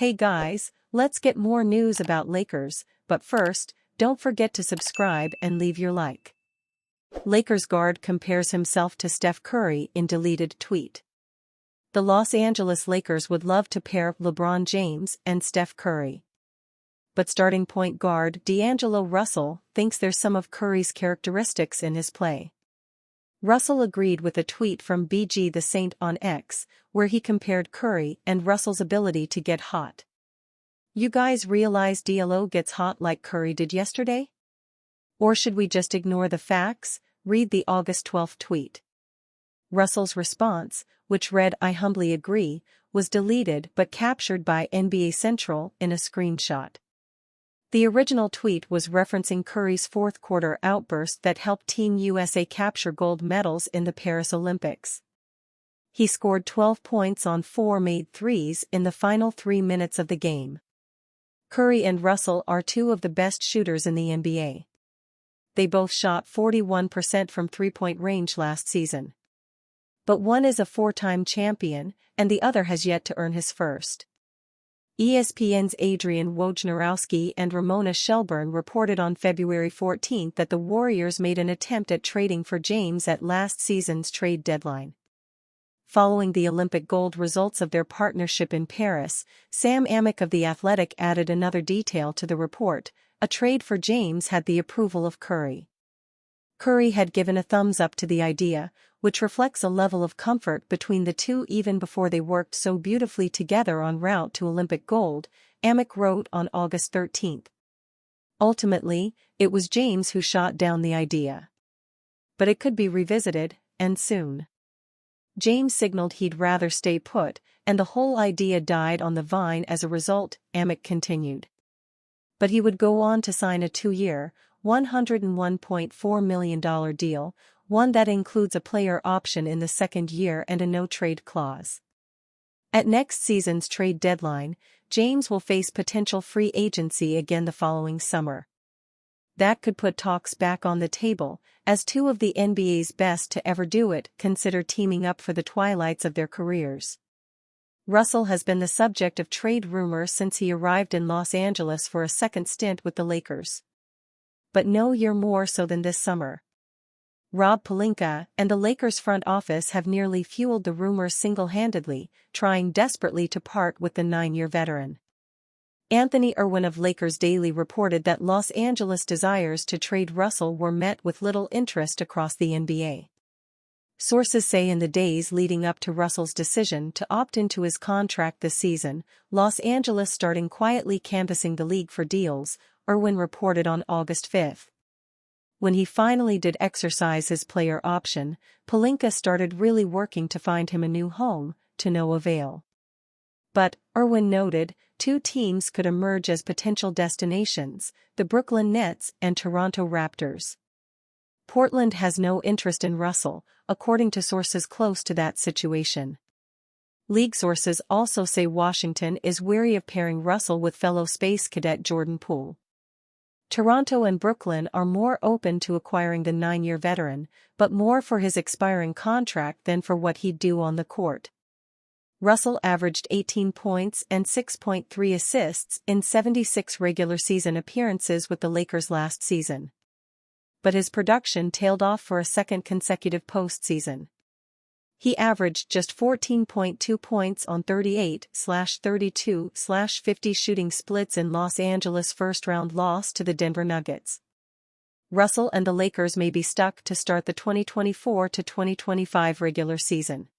Hey guys, let's get more news about Lakers, but first, don't forget to subscribe and leave your like. Lakers guard compares himself to Steph Curry in deleted tweet. The Los Angeles Lakers would love to pair LeBron James and Steph Curry. But starting point guard DAngelo Russell thinks there's some of Curry's characteristics in his play. Russell agreed with a tweet from BG the Saint on X, where he compared Curry and Russell's ability to get hot. You guys realize DLO gets hot like Curry did yesterday? Or should we just ignore the facts? Read the August 12 tweet. Russell's response, which read "I humbly agree," was deleted but captured by NBA Central in a screenshot. The original tweet was referencing Curry's fourth-quarter outburst that helped Team USA capture gold medals in the Paris Olympics. He scored 12 points on 4 made threes in the final 3 minutes of the game. Curry and Russell are two of the best shooters in the NBA. They both shot 41% from three-point range last season. But one is a 4-time champion, and the other has yet to earn his first. ESPN's Adrian Wojnarowski and Ramona Shelburne reported on February 14 that the Warriors made an attempt at trading for James at last season's trade deadline. Following the Olympic gold results of their partnership in Paris, Sam Amick of The Athletic added another detail to the report: a trade for James had the approval of Curry. Curry had given a thumbs up to the idea, which reflects a level of comfort between the two even before they worked so beautifully together en route to Olympic gold, Amick wrote on August 13. Ultimately, it was James who shot down the idea. But it could be revisited, and soon. James signaled he'd rather stay put, and the whole idea died on the vine as a result, Amick continued. But he would go on to sign a 2-year, $101.4 million deal, one that includes a player option in the second year and a no-trade clause. At next season's trade deadline, James will face potential free agency again the following summer. That could put talks back on the table, as two of the NBA's best to ever do it consider teaming up for the twilights of their careers. Russell has been the subject of trade rumors since he arrived in Los Angeles for a second stint with the Lakers. But no year more so than this summer. Rob Pelinka and the Lakers front office have nearly fueled the rumors single-handedly, trying desperately to part with the 9-year veteran. Anthony Irwin of Lakers Daily reported that Los Angeles desires to trade Russell were met with little interest across the NBA. Sources say in the days leading up to Russell's decision to opt into his contract this season, Los Angeles started quietly canvassing the league for deals, Irwin reported on August 5. When he finally did exercise his player option, Pelinka started really working to find him a new home, to no avail. But, Irwin noted, two teams could emerge as potential destinations: the Brooklyn Nets and Toronto Raptors. Portland has no interest in Russell, according to sources close to that situation. League sources also say Washington is wary of pairing Russell with fellow Space Cadet Jordan Poole. Toronto and Brooklyn are more open to acquiring the 9-year veteran, but more for his expiring contract than for what he'd do on the court. Russell averaged 18 points and 6.3 assists in 76 regular season appearances with the Lakers last season. But his production tailed off for a second consecutive postseason. He averaged just 14.2 points on 38/32/50 shooting splits in Los Angeles' first-round loss to the Denver Nuggets. Russell and the Lakers may be stuck to start the 2024-2025 regular season.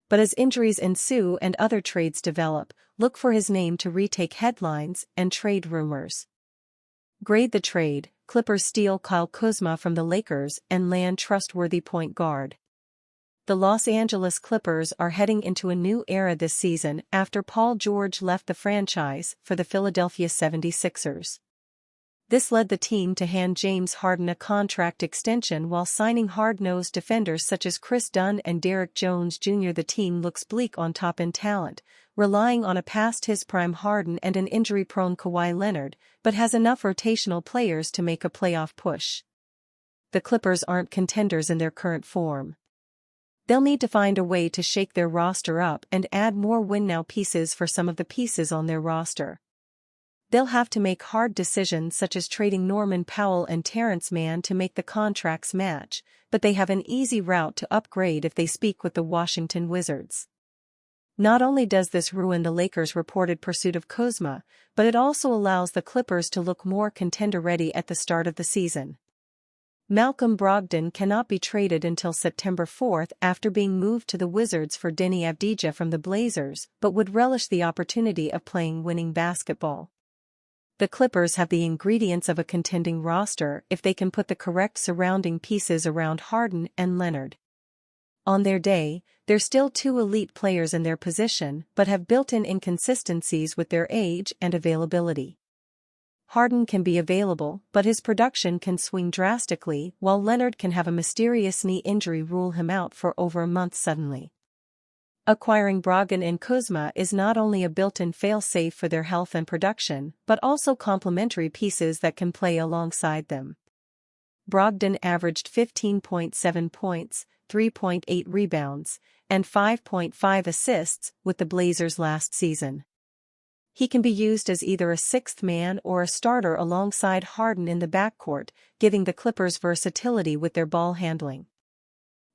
But as injuries ensue and other trades develop, look for his name to retake headlines and trade rumors. Grade the trade: Clippers steal Kyle Kuzma from the Lakers and land trustworthy point guard. The Los Angeles Clippers are heading into a new era this season after Paul George left the franchise for the Philadelphia 76ers. This led the team to hand James Harden a contract extension while signing hard-nosed defenders such as Chris Dunn and Derrick Jones Jr. The team looks bleak on top-end talent, relying on a past-his-prime Harden and an injury-prone Kawhi Leonard, but has enough rotational players to make a playoff push. The Clippers aren't contenders in their current form. They'll need to find a way to shake their roster up and add more win-now pieces for some of the pieces on their roster. They'll have to make hard decisions such as trading Norman Powell and Terrence Mann to make the contracts match, but they have an easy route to upgrade if they speak with the Washington Wizards. Not only does this ruin the Lakers' reported pursuit of Kuzma, but it also allows the Clippers to look more contender-ready at the start of the season. Malcolm Brogdon cannot be traded until September 4 after being moved to the Wizards for Deni Avdija from the Blazers, but would relish the opportunity of playing winning basketball. The Clippers have the ingredients of a contending roster if they can put the correct surrounding pieces around Harden and Leonard. On their day, they're still two elite players in their position but have built-in inconsistencies with their age and availability. Harden can be available, but his production can swing drastically, while Leonard can have a mysterious knee injury rule him out for over a month suddenly. Acquiring Brogdon and Kuzma is not only a built-in fail-safe for their health and production, but also complementary pieces that can play alongside them. Brogdon averaged 15.7 points, 3.8 rebounds, and 5.5 assists with the Blazers last season. He can be used as either a sixth man or a starter alongside Harden in the backcourt, giving the Clippers versatility with their ball handling.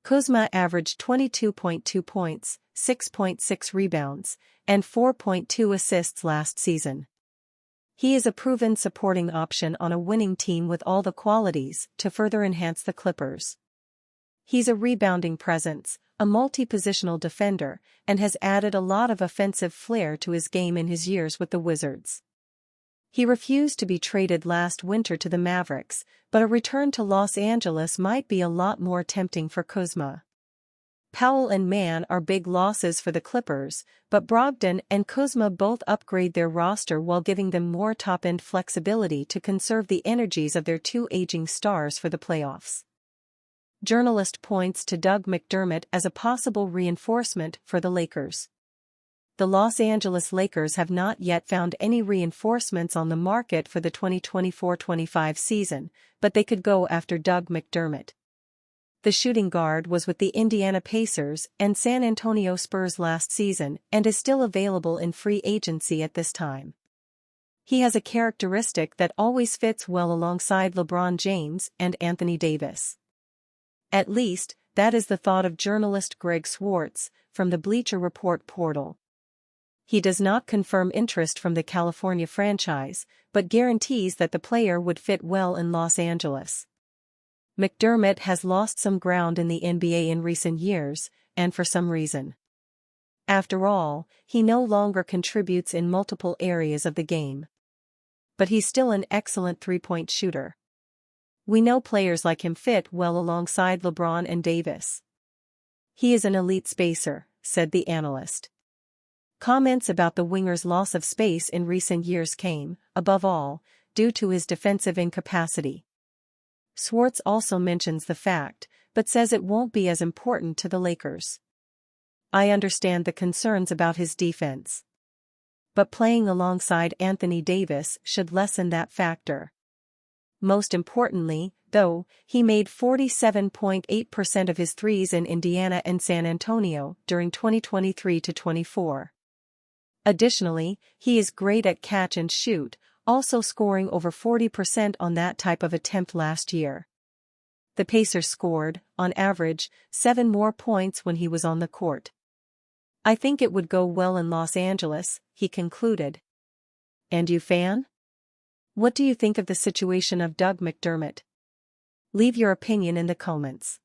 Kuzma averaged 22.2 points, 6.6 rebounds, and 4.2 assists last season. He is a proven supporting option on a winning team with all the qualities to further enhance the Clippers. He's a rebounding presence, a multi-positional defender, and has added a lot of offensive flair to his game in his years with the Wizards. He refused to be traded last winter to the Mavericks, but a return to Los Angeles might be a lot more tempting for Kuzma. Powell and Mann are big losses for the Clippers, but Brogdon and Kuzma both upgrade their roster while giving them more top-end flexibility to conserve the energies of their two aging stars for the playoffs. Journalist points to Doug McDermott as a possible reinforcement for the Lakers. The Los Angeles Lakers have not yet found any reinforcements on the market for the 2024-25 season, but they could go after Doug McDermott. The shooting guard was with the Indiana Pacers and San Antonio Spurs last season and is still available in free agency at this time. He has a characteristic that always fits well alongside LeBron James and Anthony Davis. At least, that is the thought of journalist Greg Swartz, from the Bleacher Report portal. He does not confirm interest from the California franchise, but guarantees that the player would fit well in Los Angeles. McDermott has lost some ground in the NBA in recent years, and for some reason. After all, he no longer contributes in multiple areas of the game. But he's still an excellent three-point shooter. We know players like him fit well alongside LeBron and Davis. He is an elite spacer, said the analyst. Comments about the winger's loss of space in recent years came, above all, due to his defensive incapacity. Swartz also mentions the fact, but says it won't be as important to the Lakers. I understand the concerns about his defense. But playing alongside Anthony Davis should lessen that factor. Most importantly, though, he made 47.8% of his threes in Indiana and San Antonio during 2023-24. Additionally, he is great at catch and shoot, also scoring over 40% on that type of attempt last year. The Pacers scored, on average, 7 more points when he was on the court. I think it would go well in Los Angeles, he concluded. And you fan? What do you think of the situation of Doug McDermott? Leave your opinion in the comments.